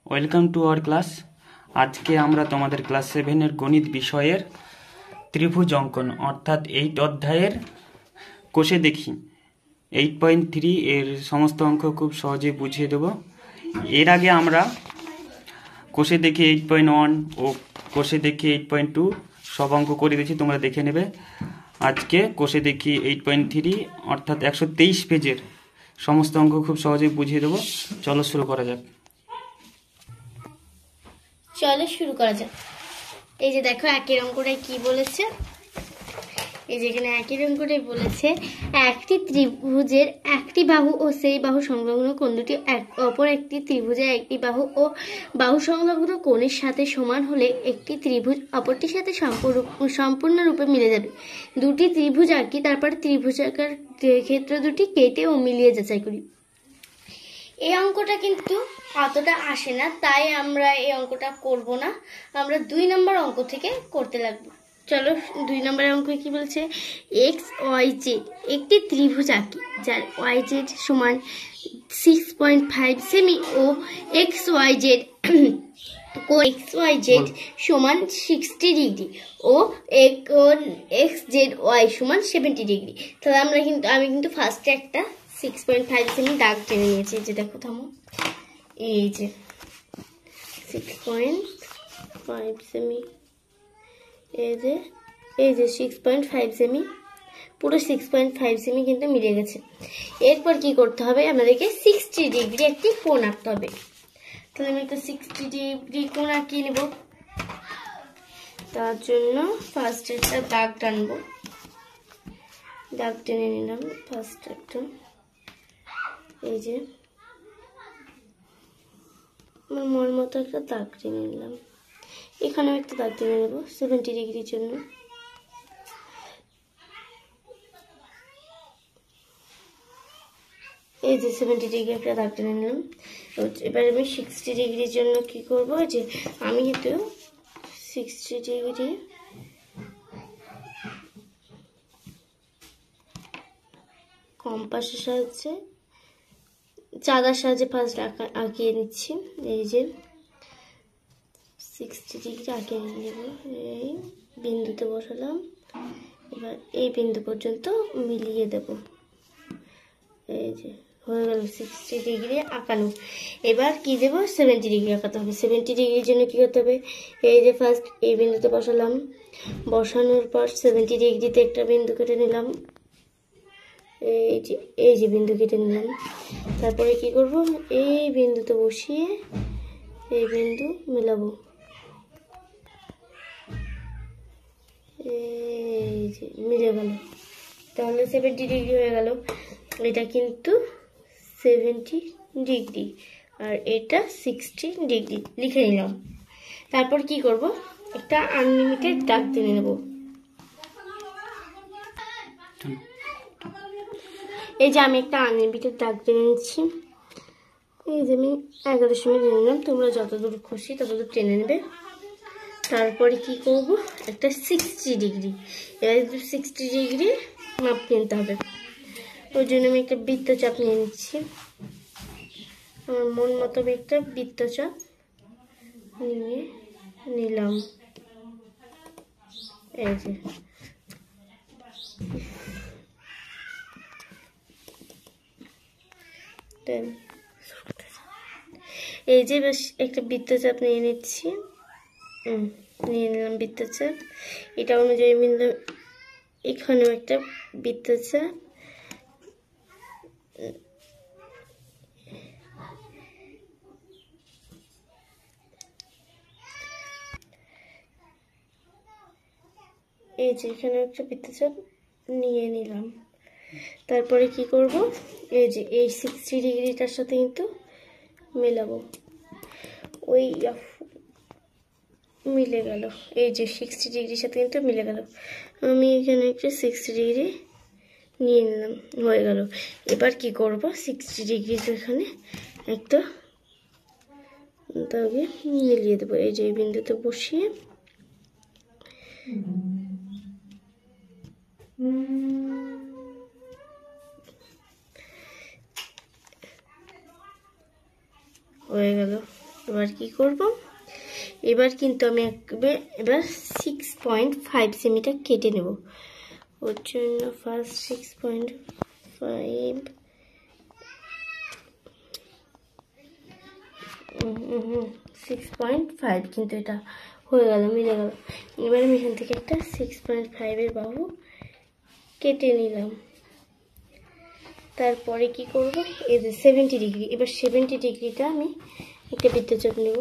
Welcome to our class. আজকে আমরা তোমাদের ক্লাস 7-এর গণিত বিষয়ের ত্রিভুজ অঙ্কন অর্থাৎ 8 অধ্যায়ের কোষে দেখি 8.3 এর সমস্ত অঙ্ক খুব সহজে বুঝিয়ে দেব। এর আগে আমরা কোষে দেখি 8.1 ও কোষে দেখি 8.2 সব অঙ্ক করে দিয়েছি, তোমরা দেখে নেবে। আজকে কোষে দেখি 8.3 অর্থাৎ 123 পেজের সমস্ত অঙ্ক খুব সহজে বুঝিয়ে দেবো। চলো শুরু করা যাক। এই যে দেখো একই অঙ্কটাই কি বলেছে, এই যে এখানে একই অঙ্কটাই বলেছে একটি ত্রিভুজের একটি বাহু ও সেই বাহু সংলগ্ন কোণ দুটি অপর একটি ত্রিভুজের একটি বাহু ও বাহু সংলগ্ন কোণের সাথে সমান হলে একটি ত্রিভুজ অপরটির সাথে সম্পূর্ণরূপে মিলে যাবে। দুটি ত্রিভুজ আঁকি, তারপর ত্রিভুজাকার ক্ষেত্র দুটি কেটে ও মিলিয়ে যাচাই করি। এই অঙ্কটা কিন্তু অতটা আসে না, তাই আমরা এই অঙ্কটা করব না, আমরা 2 নম্বর অঙ্ক থেকে করতে লাগবো। চলো 2 নম্বরের অঙ্ক কি বলছে, এক্স ওয়াই জেড একটি ত্রিভুজ আঁকি যার ওয়াই জেড সমান 6.5 সেমি ও এক্স ওয়াই জেড সমান 60 ডিগ্রি ও এক্স জেড ওয়াই সমান 70 ডিগ্রি। তাহলে আমি কিন্তু ফার্স্টে একটা 6.5 সেমি দাগ টেনে নিয়েছি। যে দেখো, থামো, এই যে 6.5 সেমি, এই যে 6.5 সেমি, পুরো 6.5 সেমি কিন্তু মিলে গেছে। এরপর কি করতে হবে, আমাদেরকে 60 ডিগ্রি একটি কোণ আঁকতে হবে। তাহলে আমি একটা 60 ডিগ্রি কোণ আঁকিয়ে নেব। তার জন্য ফার্স্ট একটা দাগ টানবো, দাগ টেনে নিলাম ফার্স্ট একটা, এই যে আমার মন মতো একটা দাগ টেনে নিলাম। এখানেও একটা দাগ টেনে নেব 70 ডিগ্রির জন্য। এই যে 70 ডিগ্রি একটা দাগ টেনে নিলাম। এবার আমি 60 ডিগ্রির জন্য কি করব, যে আমি কিন্তু 60 ডিগ্রি কম্পাসের সাহায্যে চাঁদার সাহায্যে ফার্স্ট আঁকিয়ে নিচ্ছি। এই যে 60 ডিগ্রি আঁকিয়ে নেব, এই বিন্দুতে বসালাম। এবার এই বিন্দু পর্যন্ত মিলিয়ে দেব। এই যে হয়ে গেল 60 ডিগ্রি আঁকানো। এবার কি দেব, 70 ডিগ্রি আঁকাতে হবে। 70 ডিগ্রির জন্য কি করতে হবে, এই যে ফার্স্ট এই বিন্দুতে বসালাম, বসানোর পর 70 ডিগ্রিতে একটা বিন্দু কেটে নিলাম। এই যে বিন্দু কেটে নিলাম। তারপরে কি করব, এই বিন্দুতে বসিয়ে এই বিন্দু মেলাবো। এই যে মিলে গেল, তাহলে 70 ডিগ্রি হয়ে গেল। এটা কিন্তু 70 ডিগ্রি আর এটা 60 ডিগ্রি লিখে নিলাম। তারপর কি করব, একটা আনলিমিটেড দাগ টেনে নেব। এই যে আমি একটা আনলিমিটেড দাগ টেনে নিচ্ছি। এই যে আমি 11 সময় টেনে নিলাম, তোমরা যতদূর খুশি ততদূর টেনে নেবে। তারপরে কি করব, একটা 60 ডিগ্রি, এবার 60 ডিগ্রি মাপ নিতে হবে। ওই জন্য আমি একটা বৃত্তচাপ নিয়ে নিচ্ছি। আমার মন মতো একটা বৃত্তচাপ নিয়ে নিলাম। এই যে বেশ একটা বৃত্তচাপ নিয়ে নিচ্ছি, নিয়ে নিলাম বৃত্তচাপ। এটা অনুযায়ী মিললাম, এখানেও একটা বৃত্তচাপ। এই যে এখানে একটা বৃত্তচাপ নিয়ে নিলাম। তারপরে কি করব, এই যে এই 60 ডিগ্রিটার সাথে কিন্তু মেলাবো। ওই মিলে গেল, এই যে 60 ডিগ্রির সাথে কিন্তু মিলে গেল। আমি এখানে একটা 60 ডিগ্রি নিয়ে নিলাম, হয়ে গেল। এবার কি করব, 60 ডিগ্রি এখানে একটা দাগে মিলিয়ে দেবো। এই যে এই বিন্দুতে বসিয়ে হয়ে গেল। এবার কি করব, এবার কিন্তু আমি এবার 6.5 সেমিটা কেটে নেব। ওর জন্য ফার্স্ট 6.5 কিন্তু এটা হয়ে গেল, মিলে গেল। এবার আমি এখান থেকে একটা 6.5 বাহু কেটে নিলাম। তারপরে কি করব, এই যে 70 ডিগ্রি, এবার 70 ডিগ্রিটা আমি একটা বৃত্তচাপ নেব।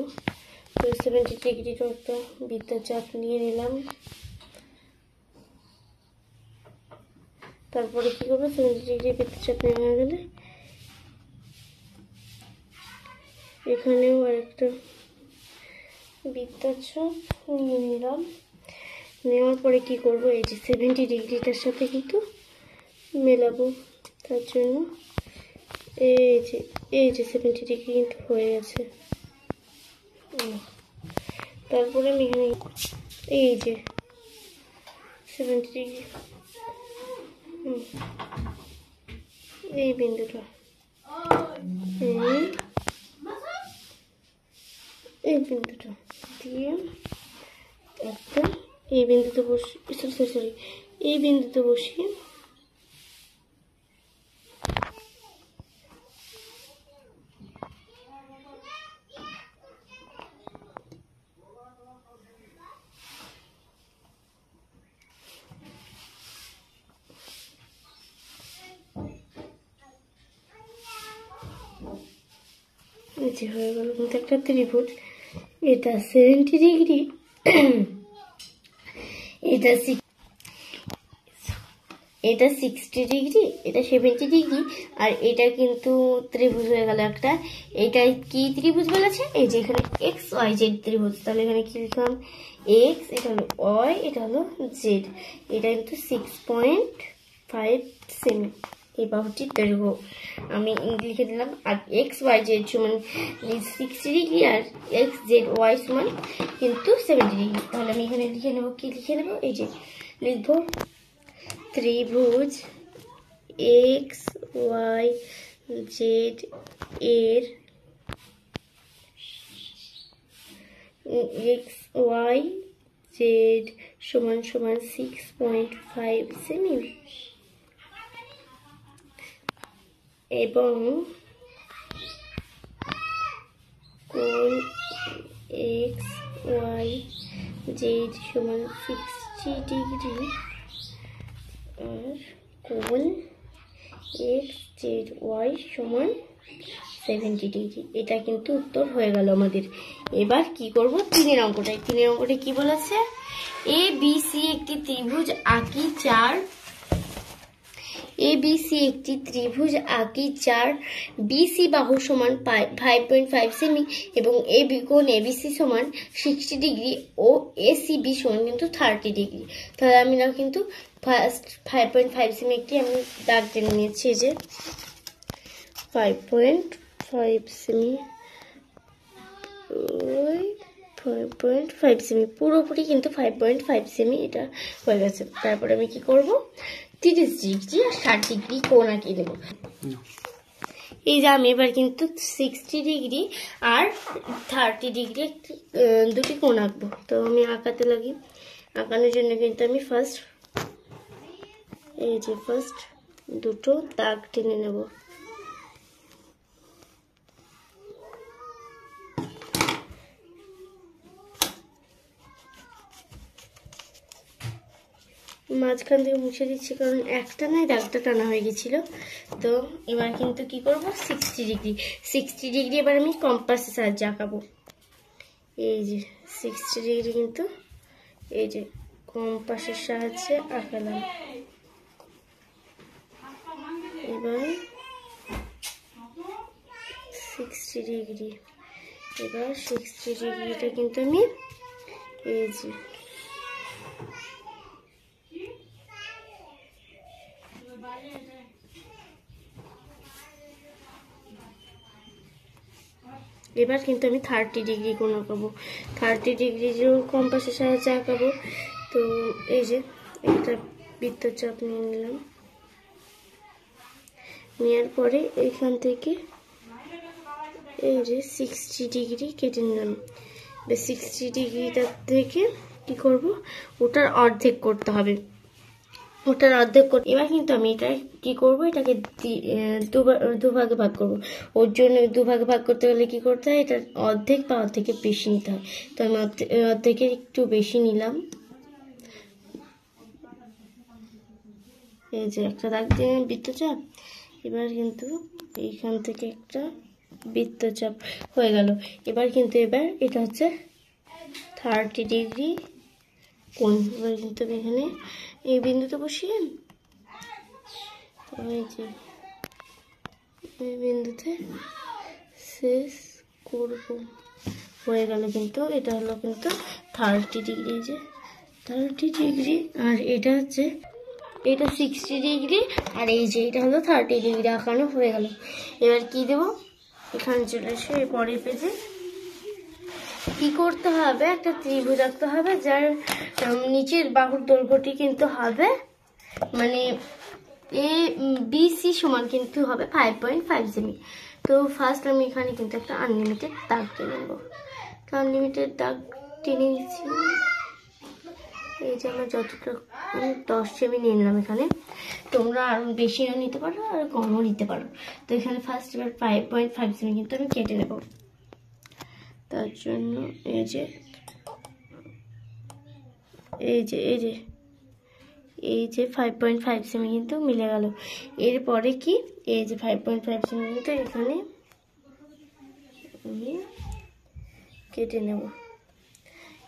তো 70 ডিগ্রিটা একটা বৃত্তচাপ নিয়ে নিলাম। তারপরে কি করবো, 70 ডিগ্রি বৃত্তচাপ নেওয়া হয়ে গেলে এখানেও আরেকটা বৃত্তচাপ নিয়ে নিলাম। নেওয়ার পরে কি করব, এই যে 70 ডিগ্রিটার সাথে কিন্তু মেলাবো। তার জন্য এই যে 70 ডিগ্রি কিন্তু হয়ে গেছে। তারপরে আমি এখানে এই যে 70 ডিগ্রি এই বিন্দুটা এই বিন্দুটা দিয়ে একটা এই বিন্দুতে সরি এই বিন্দুতে বসিয়ে যে হয়ে গেল কিন্তু একটা ত্রিভুজ। এটা 70 ডিগ্রি, এটা 60 ডিগ্রি, এটা 70 ডিগ্রি, আর এটা কিন্তু ত্রিভুজ হয়ে গেল একটা। এটা কি ত্রিভুজ বলেছে, এই যে এখানে এক্স ওয়াই জেড ত্রিভুজ। তাহলে এখানে কি লিখলাম, এক্স, এটা হলো ওয়াই, এটা হলো জেড। এটা কিন্তু 6.5 সেমি এই বাহুটির দৈর্ঘ্য আমি লিখে দিলাম। আর এক্স ওয়াই জেড সমান 60 ডিগ্রি আর এক্স জেড ওয়াই সমান কিন্তু 70 ডিগ্রি। তাহলে আমি এখানে লিখে নেবো, কি লিখে নেবো, এই যে লিখবো ত্রিভুজ এক্স ওয়াই জেড এর এক্স ওয়াই জেড সমান সমান 6.5 সেমি এবং কোণ এক্স ওয়াই জেড সমান 60 ডিগ্রি আর কোণ এক্স জেড ওয়াই সমান 70 ডিগ্রি। এটা কিন্তু উত্তর হয়ে গেল আমাদের। এবার কি করব, তিনের অঙ্কটায় কি বলেছে, এ বি সি একটি ত্রিভুজ আঁকি চার বিসি বাহু সমান 5.5 সেমি এবং এ বি কোণ এবিসি সমান 60 ডিগ্রি ও এসিবি সমান কিন্তু 30 ডিগ্রি। তাহলে আমি না কিন্তু ফার্স্ট 5.5 সেমি একটি আমি দাগ টেনে নিয়েছি, যে 5.5 সেমি 5.5 সেমি পুরোপুরি কিন্তু 5.5 সেমি এটা হয়ে গেছে। তারপরে আমি কি করব, 30 ডিগ্রি আর 60 ডিগ্রি কোণ আঁকিয়ে দেবো। এই যে আমি এবার কিন্তু 60 ডিগ্রি আর 30 ডিগ্রি দুটি কোণ আঁকবো। তো আমি আঁকাতে লাগি। আঁকানোর জন্য কিন্তু আমি ফার্স্ট দুটো দাগ টেনে নেব। মাঝখান থেকে মুছে দিচ্ছি কারণ একটা নাই দাগটা টানা হয়ে গেছিল। তো এবার কিন্তু কি করব, 60 ডিগ্রি এবার আমি কম্পাসের সাহায্যে আঁকাবো। এই যে 60 ডিগ্রি কিন্তু এই যে কম্পাসের সাহায্যে আঁকালাম। এবার 60 ডিগ্রি, এবার 60 ডিগ্রিটা কিন্তু আমি এই যে এবার কিন্তু আমি 30 ডিগ্রি কোণ আঁকাবো। 30 ডিগ্রি কম্পাসের সাহায্যে আঁকাবো। তো এই যে একটা বৃত্তচাপ নিয়ে নিলাম, নেওয়ার পরে এইখান থেকে এই যে 60 ডিগ্রি কেটে নিলাম। 60 ডিগ্রিটার থেকে কি করব, ওটার অর্ধেক করতে হবে। ওটার অর্ধেক করে এবার কিন্তু আমি এটা কি করব, এটাকে দুভাগে ভাগ করব। ওর জন্য দুভাগে ভাগ করতে গেলে কি করতে হয়, এটার অর্ধেক বা অর্ধেকের বেশি নিতে হয়। তো আমি অর্ধেকের একটু বেশি নিলাম। এই যে একটা দাগ দিয়ে বৃত্তচাপ। এবার কিন্তু এইখান থেকে একটা বৃত্তচাপ হয়ে গেল। এবার এটা হচ্ছে 30 ডিগ্রি কোণ। এবার কিন্তু আমি এখানে এই বিন্দুতে বসিয়ে এই যে এই বিন্দুতে শেষ করব। হয়ে গেল কিন্তু এটা হলো কিন্তু 30 ডিগ্রি। যে 30 ডিগ্রি আর এটা হচ্ছে এটা 60 ডিগ্রি আর এই যে এটা হলো 30 ডিগ্রি আঁকানো হয়ে গেল। এবার কি দেব, এখানে চলে এসে পরের পেজে কি করতে হবে, একটা ত্রিভুজ আঁকতে হবে যার নিচের বাহুর দৈর্ঘ্যটি কিন্তু হবে মানে ABC সমান কিন্তু হবে 5.5 সেমি। তো ফার্স্ট আমি এখানে কিন্তু একটা আনলিমিটেড দাগ টেনে নেব। তো আনলিমিটেড দাগ টেনে নিচ্ছি। এই যে আমার যতটা 10 সেমি নিয়ে নিলাম। এখানে তোমরা আরো বেশিও নিতে পারো আর কমও নিতে পারো। তো এখানে ফার্স্ট এবার 5.5 সেমি কিন্তু আমি কেটে নেব। তার জন্য এই যে 5.5 সেমি কিন্তু মিলে গেল। এরপরে কি, এই যে 5.5 সেমি কিন্তু এখানে আমি কেটে নেব।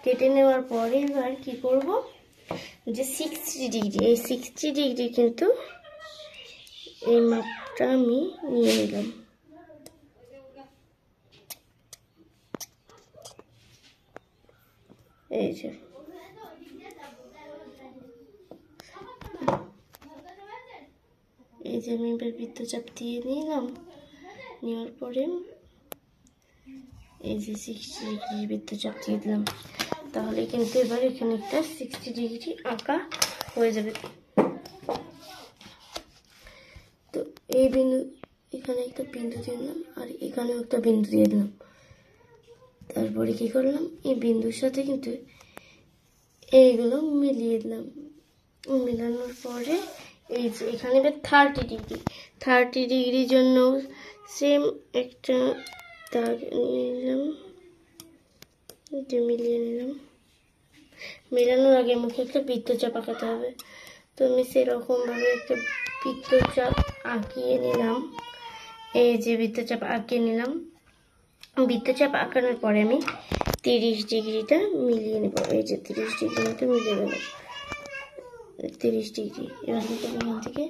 কেটে নেওয়ার পরে এবার কি করব, যে 60 ডিগ্রি, এই 60 ডিগ্রি কিন্তু এই মাপটা আমি নিয়ে নিলাম। এই যে আমি এবার বৃত্তচাপ দিয়ে নিলাম। নেওয়ার পরে এই যে 60 ডিগ্রি বৃত্তচাপ দিয়ে দিলাম। তাহলে কিন্তু এবার এখানে একটা 60 ডিগ্রি আঁকা হয়ে যাবে। তো এই বিন্দু, এখানে একটা বিন্দু দিয়ে দিলাম আর এখানেও একটা বিন্দু দিয়ে দিলাম। তারপরে কি করলাম, এই বিন্দুর সাথে কিন্তু এইগুলো মিলিয়ে দিলাম। মেলানোর পরে এই যে এখানে এবার 30 ডিগ্রির জন্য সেম একটা দাগ নিলাম, মিলিয়ে নিলাম। মেলানোর আগে মুখে একটা বৃত্তচাপ আঁকাতে হবে। তো আমি সেরকম ভাবে একটা বৃত্তচাপ আঁকিয়ে নিলাম। এই যে বৃত্তচাপ আঁকিয়ে নিলাম। বৃত্তচাপ আঁকানোর পরে আমি 30 ডিগ্রিটা মিলিয়ে নেব। এই যে 30 ডিগ্রি মতো মিলিয়ে গেল। 30 ডিগ্রি। এবার কিন্তু এখান থেকে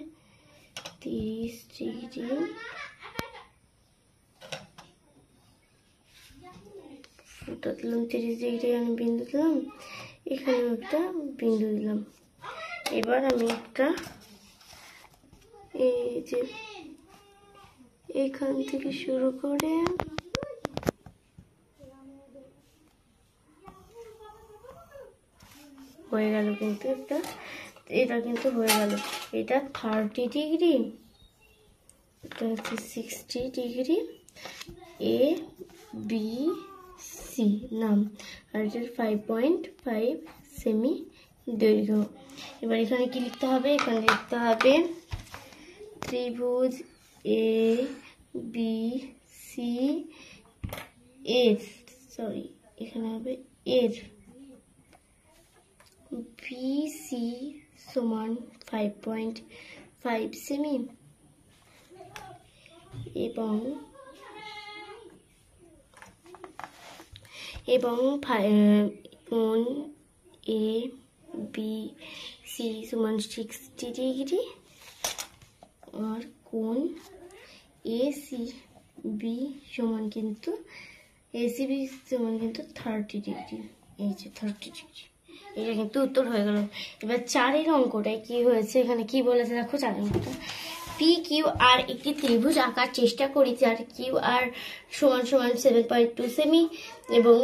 30 ডিগ্রি ফুটা দিলাম। 30 ডিগ্রি আমি বিন্দু দিলাম, এখানে একটা বিন্দু দিলাম। এবার আমি একটা এই যে এখান থেকে শুরু করে হয়ে গেল কিন্তু এটা কিন্তু হয়ে গেল। এটা 30 ডিগ্রি, এটা হচ্ছে 60 ডিগ্রি, ABC নাম, আর এটার 5.5 সেমি দৈর্ঘ্য। এবার এখানে কি লিখতে হবে, এখানে লিখতে হবে ত্রিভুজ ABC এর, সরি এখানে হবে এর BC সমান 5.5 সেমি এবং কোণ ABC সমান 60 ডিগ্রি আর কোণ ACB সমান কিন্তু 30 ডিগ্রি। এই যে 30 ডিগ্রি, এটা কিন্তু উত্তর হয়ে গেল। এবার 4 অঙ্কটায় কি হয়েছে, এখানে কি বলেছে দেখো। 4 অঙ্কটা PQR একটি ত্রিভুজ আঁকার চেষ্টা করি যার QR সমান 7.2 সেমি এবং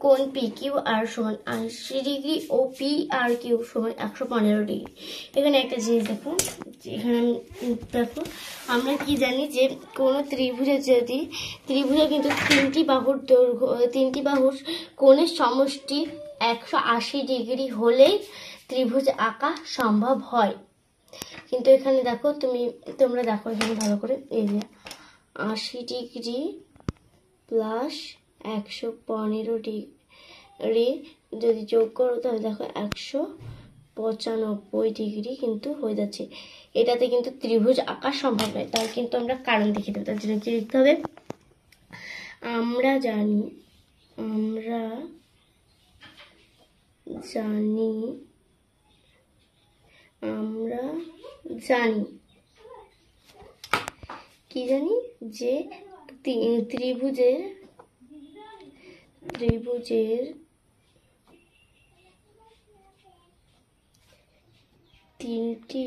কোণ PQR সমান 80 ডিগ্রি ও PRQ সমান 115 ডিগ্রি। এখানে একটা জিনিস দেখো, এখানে দেখো আমরা কি জানি যে কোনো ত্রিভুজের যদি ত্রিভুজে কিন্তু তিনটি বাহুর কোণের সমষ্টি 180 ডিগ্রি হলেই ত্রিভুজ আঁকা সম্ভব হয়। কিন্তু এখানে দেখো তোমরা দেখো এখানে ভালো করে, এই যে 80 ডিগ্রি প্লাস 115 ডিগ্রি যদি যোগ করো তাহলে দেখো 195 ডিগ্রি কিন্তু হয়ে যাচ্ছে। এটাতে কিন্তু ত্রিভুজ আঁকা সম্ভব নয়। তার কিন্তু আমরা কারণ দেখিয়ে দেবো। তার জন্য কি লিখতে হবে, আমরা জানি কি জানি যে ত্রিভুজের তিনটি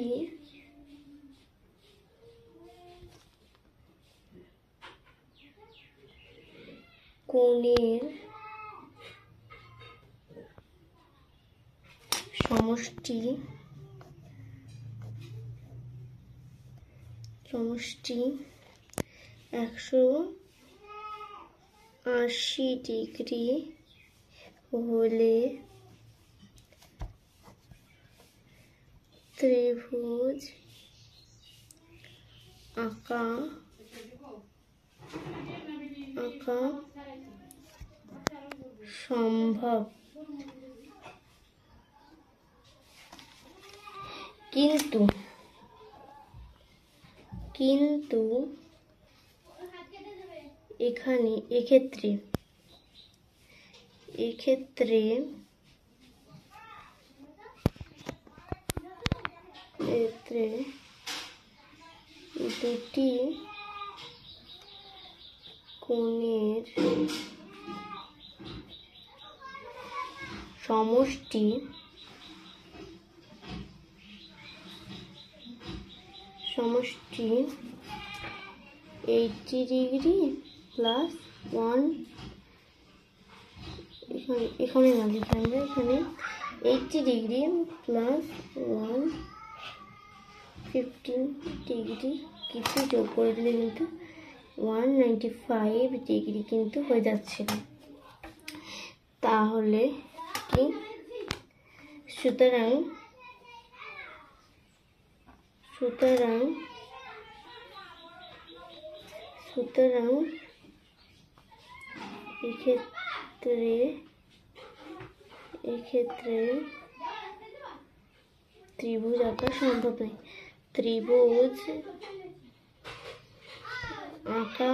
কোণের সমষ্টি 180 ডিগ্রি হলে ত্রিভুজ আঁকা সম্ভব। কিন্তু এক্ষেত্রে দুটি কোণের সমষ্টি 80 ডিগ্রি প্লাস 1, এখানে না লিখে আমরা এখানে 80 ডিগ্রি প্লাস 115 ডিগ্রি কিছু যোগ করে দিলে কিন্তু 195 ডিগ্রি কিন্তু হয়ে যাচ্ছে। তাহলে কি, সুতরাং এক্ষেত্রে ত্রিভুজ আঁকা সম্ভব নয়। ত্রিভুজ আঁকা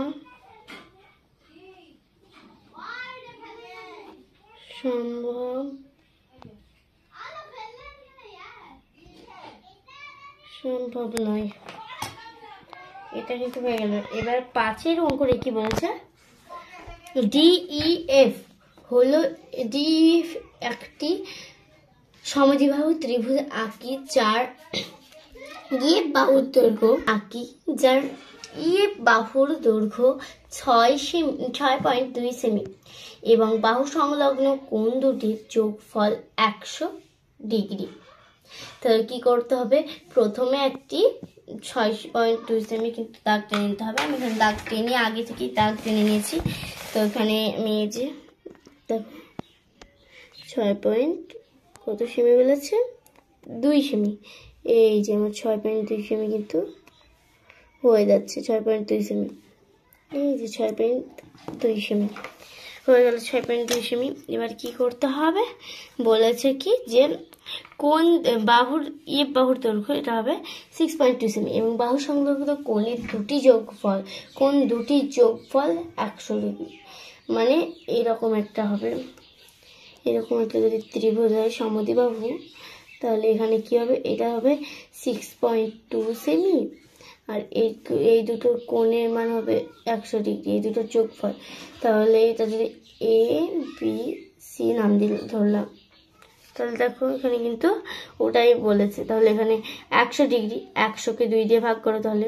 সম্ভব নয়। এটা কিন্তু হয়ে গেল। এবার 5 অঙ্করে কি বলেছে, DEF হলো DEF একটি সমদ্বিবাহু ত্রিভুজ আঁকি যার বাহুর দৈর্ঘ্য 6.2 সেমি এবং বাহু সংলগ্ন কোণ দুটির যোগফল 100 ডিগ্রি। তাহলে কি করতে হবে, প্রথমে একটি 6.2 সেমি কিন্তু দাগ টেনে নিতে হবে। আমি এখানে দাগ টেনে আগে থেকেই দাগ টেনে নিয়েছি। তো এখানে আমি এই যে দেখো 6. কত সেমি বলেছে, 2 সেমি। এই যে আমার 6.2 সেমি কিন্তু হয়ে যাচ্ছে। 6.2 সেমি, এই যে 6.2 সেমি হয়ে গেল, 6.2 সেমি। এবার কি করতে হবে বলেছে কি যে কোন বাহুর দৈর্ঘ্য এটা হবে 6.2 সেমি এবং বাহু সংলগ্ন কোণের দুটি যোগফল 100 ডিগ্রি। মানে এরকম একটা হবে, এরকম একটা যদি ত্রিভুজ হয় সমদ্বিবাহু, তাহলে এখানে কি হবে, এটা হবে 6.2 সেমি আর এই দুটোর কোণের মান হবে 100 ডিগ্রি, এই দুটোর যোগফল। তাহলে এটা যদি ABC নাম ধরলাম, তাহলে দেখো এখানে কিন্তু ওটাই বলেছে। তাহলে এখানে 100 ডিগ্রি, 100কে 2 দিয়ে ভাগ করো, তাহলে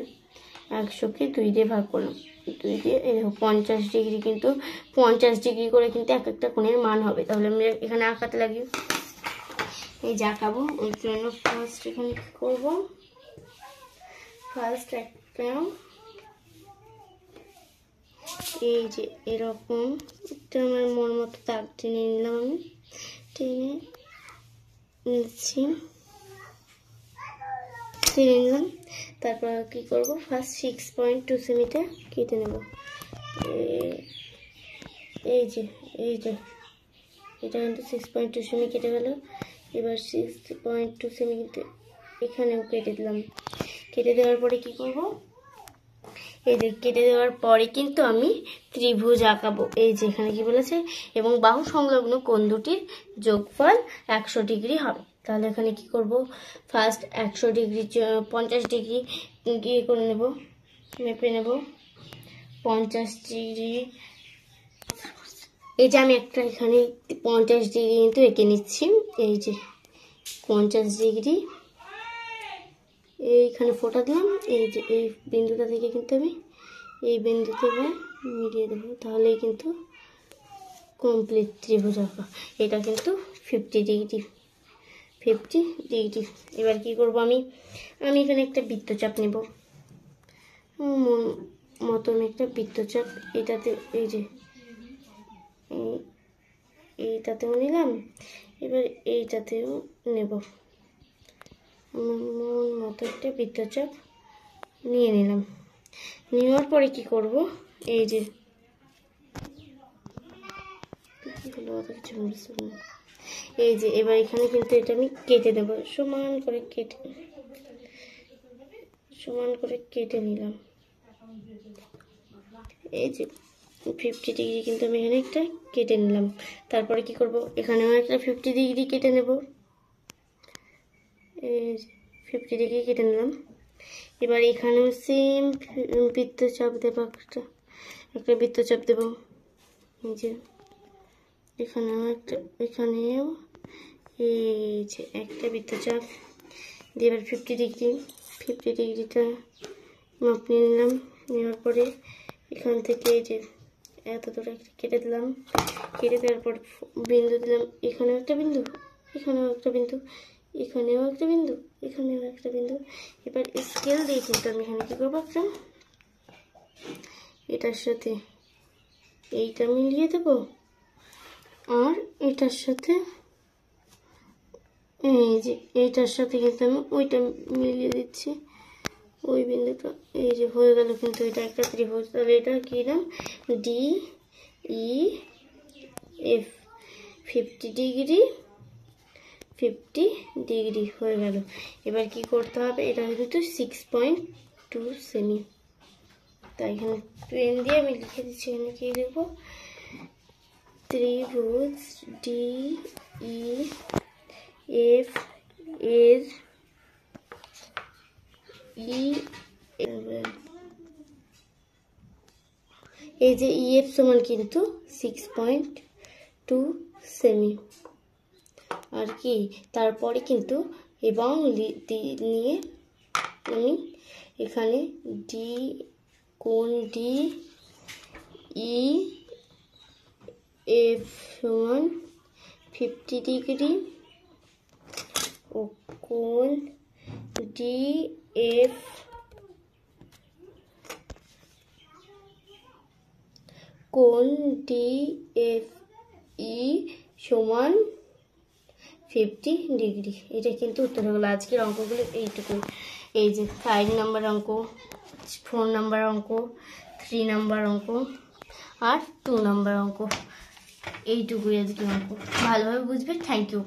100কে 2 দিয়ে ভাগ করলাম, 2 দিয়ে এরকম 50 ডিগ্রি, কিন্তু 50 ডিগ্রি করে কিন্তু এক একটা কোণের মান হবে। তাহলে আমরা এখানে আঁকাতে লাগি, এই যে আঁকাবো। ওই জন্য ফার্স্ট এখানে কি করবো, ফার্স্ট একটা এই যে এরকম একটা আমার মন মতো দাগ টেনে নিলাম, আমি টেনে নিচ্ছি, টেনে নিলাম। তারপর কি করব, ফার্স্ট 6.2 সেমিতে কেটে নেব। এই যে এটা কিন্তু 6.2 সেমি কেটে গেল। এবার 6.2 সেমি কিন্তু এখানেও কেটে দিলাম। কেটে দেওয়ার পরে কি করব, এই যে কেটে দেওয়ার পরে কিন্তু আমি ত্রিভুজ আঁকাবো। এই যে এখানে কি বলেছে, এবং বাহু সংলগ্ন কোণ দুটির যোগফল 100 ডিগ্রি হবে। তাহলে এখানে কি করব, ফার্স্ট 100 ডিগ্রি 50 ডিগ্রি ইয়ে করে নেব, মেপে নেব 50 ডিগ্রি। এই যে আমি একটা এখানে 50 ডিগ্রি কিন্তু এঁকে নিচ্ছি। এই যে 50 ডিগ্রি এইখানে ফোঁটা দিলাম। এই যে এই বিন্দুটা থেকে কিন্তু আমি এই বিন্দুতে মিলিয়ে দেবো, তাহলেই কিন্তু কমপ্লিট ত্রিভুজ আঁকা। এটা কিন্তু 50 ডিগ্রি। এবার কি করব, আমি এখানে একটা বৃত্তচাপ নেব, মতন একটা বৃত্তচাপ। এটাতে এই যে এইটাতেও নিলাম, এবার এইটাতেও নেব, আমার মন মতো একটা বৃত্তচাপ নিয়ে নিলাম। নেওয়ার পরে কি করব, এই যে এই যে এবার এখানে কিন্তু এটা আমি কেটে দেবো, সমান করে কেটে নিলাম। এই যে 50 ডিগ্রি কিন্তু আমি এখানে একটা কেটে নিলাম। তারপরে কি করব, এখানেও একটা 50 ডিগ্রি কেটে নেব। এই 50 ডিগ্রি কেটে নিলাম। এবার এখানেও সেম বৃত্তচাপ দেবো, একটা বৃত্তচাপ দেবো। এই যে এখানেও এই যে একটা বৃত্তচাপ দিয়ে এবার 50 ডিগ্রিটা মাপ নিয়ে নিলাম। নেওয়ার পরে এখান থেকে এই যে এত দূর একটা কেটে দিলাম। কেটে দেওয়ার পর বিন্দু দিলাম, এখানেও একটা বিন্দু, এখানেও একটা বিন্দু, এখানেও একটা বিন্দু, এখানেও একটা বিন্দু। এবার স্কেল দিয়ে কিন্তু আমি এখানে কি করবো, একটা এটার সাথে এইটা মিলিয়ে দেবো, আর এটার সাথে এই যে এইটার সাথে কিন্তু আমি ওইটা মিলিয়ে দিচ্ছি, ওই বিন্দুটা। এই যে হয়ে গেল কিন্তু এটা একটা ত্রিভুজ। তাহলে এটা কি নাম, DEF 50 ডিগ্রি হয়ে গেল। এবার কি করতে হবে, এটা কিন্তু 6.2 সেমি। তাই এখানে পেন দিয়ে আমি লিখে দিচ্ছি, এখানে কি লিখবো, ত্রিভুজ DEF এর এই যে EF সমান কিন্তু 6.2 সেমি আর কি। তারপরে কিন্তু এবং নিয়ে আমি এখানে কোণ DEF সমান 50 ডিগ্রি ও কোণ DEF সমান 50 ডিগ্রি। এটা কিন্তু উত্তর হলো। আজকের অঙ্কগুলো এইটুকু। এই যে 5 নাম্বার অঙ্ক, 4 নাম্বার অঙ্ক, 3 নাম্বার অঙ্ক আর 2 নাম্বার অঙ্ক, এইটুকুই আজকের অঙ্ক। ভালোভাবে বুঝবে। Thank you.